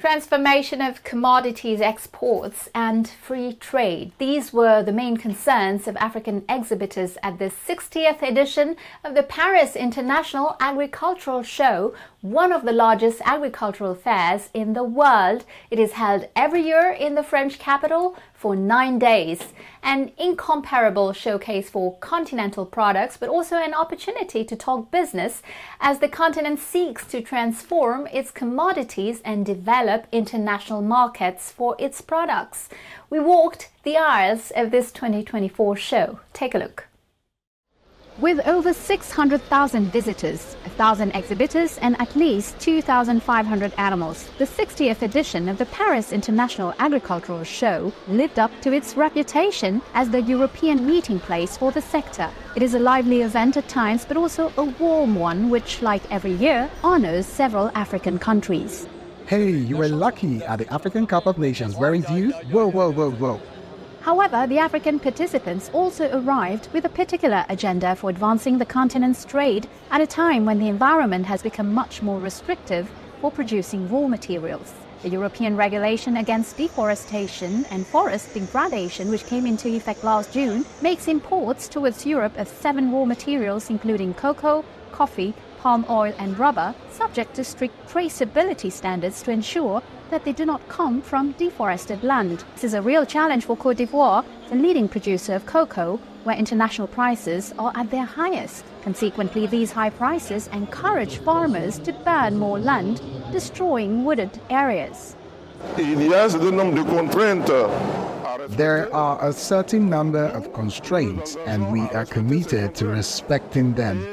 Transformation of commodities exports and free trade. These were the main concerns of African exhibitors at the 60th edition of the Paris International Agricultural Show, one of the largest agricultural fairs in the world. It is held every year in the French capital for 9 days. An incomparable showcase for continental products, but also an opportunity to talk business as the continent seeks to transform its commodities and develop international markets for its products. We walked the aisles of this 2024 show. Take a look. With over 600,000 visitors, 1,000 exhibitors and at least 2,500 animals, the 60th edition of the Paris International Agricultural Show lived up to its reputation as the European meeting place for the sector. It is a lively event at times, but also a warm one which, like every year, honors several African countries. Hey, you were lucky at the African Cup of Nations, weren't you? Whoa, whoa, whoa, whoa. However, the African participants also arrived with a particular agenda for advancing the continent's trade at a time when the environment has become much more restrictive for producing raw materials. The European regulation against deforestation and forest degradation, which came into effect last June, makes imports towards Europe of 7 raw materials including cocoa, coffee, palm oil and rubber, subject to strict traceability standards to ensure that they do not come from deforested land. This is a real challenge for Côte d'Ivoire, the leading producer of cocoa, where international prices are at their highest. Consequently, these high prices encourage farmers to burn more land, destroying wooded areas. There are a certain number of constraints, and we are committed to respecting them.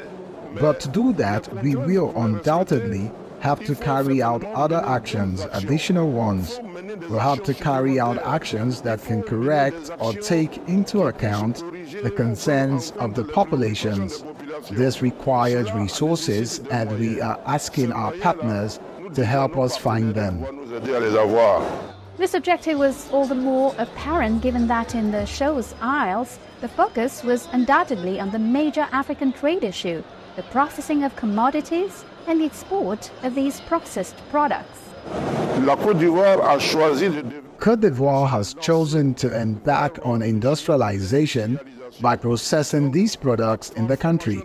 But to do that, we will undoubtedly have to carry out other actions, additional ones. We'll have to carry out actions that can correct or take into account the concerns of the populations. This requires resources, and we are asking our partners to help us find them. This objective was all the more apparent given that in the show's aisles, the focus was undoubtedly on the major African trade issue, the processing of commodities and the export of these processed products. Côte d'Ivoire has chosen to embark on industrialization by processing these products in the country.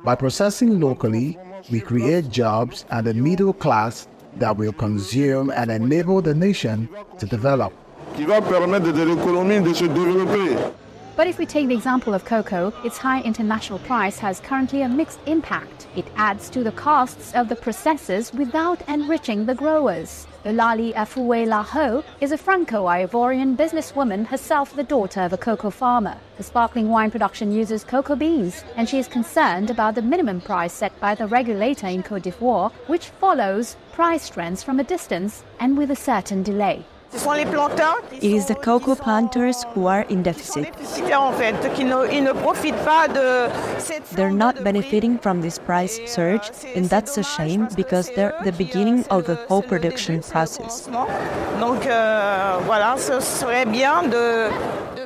By processing locally, we create jobs and a middle class that will consume and enable the nation to develop. But if we take the example of cocoa, its high international price has currently a mixed impact. It adds to the costs of the processors without enriching the growers. Eulalie Afoué-Laho is a Franco-Ivorian businesswoman, herself the daughter of a cocoa farmer. The sparkling wine production uses cocoa beans, and she is concerned about the minimum price set by the regulator in Côte d'Ivoire, which follows price trends from a distance and with a certain delay. It is the cocoa planters who are in deficit. They're not benefiting from this price surge, and that's a shame because they're the beginning of the whole production process.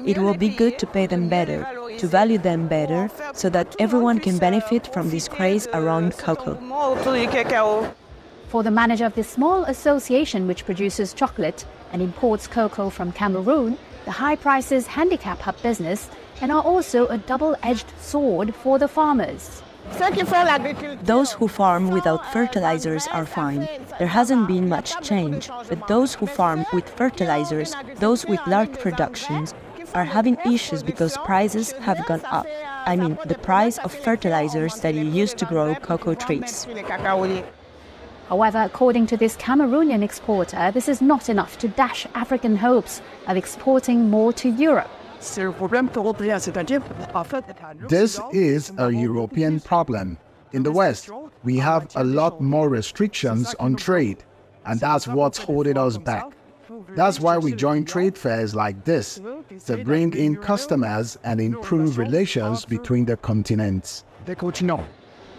It will be good to pay them better, to value them better, so that everyone can benefit from this craze around cocoa. For the manager of this small association which produces chocolate and imports cocoa from Cameroon, the high prices handicap her business and are also a double-edged sword for the farmers. Those who farm without fertilizers are fine. There hasn't been much change, but those who farm with fertilizers, those with large productions, are having issues because prices have gone up. I mean, the price of fertilizers that you use to grow cocoa trees. However, according to this Cameroonian exporter, this is not enough to dash African hopes of exporting more to Europe. This is a European problem. In the West, we have a lot more restrictions on trade, and that's what's holding us back. That's why we join trade fairs like this, to bring in customers and improve relations between the continents.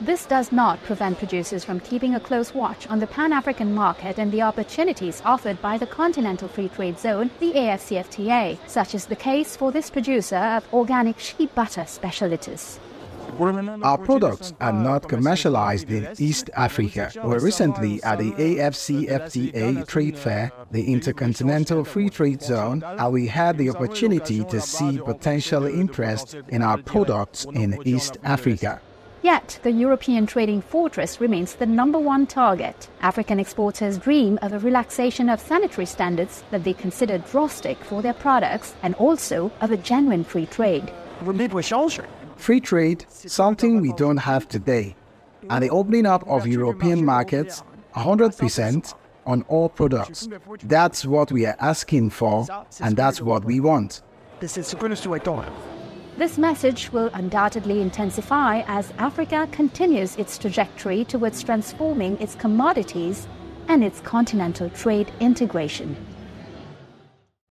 This does not prevent producers from keeping a close watch on the Pan-African market and the opportunities offered by the Continental Free Trade Zone, the AFCFTA, such is the case for this producer of organic sheep butter specialities. Our products are not commercialized in East Africa. We were recently at the AFCFTA trade fair, the Intercontinental Free Trade Zone, and we had the opportunity to see potential interest in our products in East Africa. Yet, the European trading fortress remains the #1 target. African exporters dream of a relaxation of sanitary standards that they consider drastic for their products, and also of a genuine free trade. Free trade, something we don't have today, and the opening up of European markets, 100% on all products. That's what we are asking for, and that's what we want. This message will undoubtedly intensify as Africa continues its trajectory towards transforming its commodities and its continental trade integration.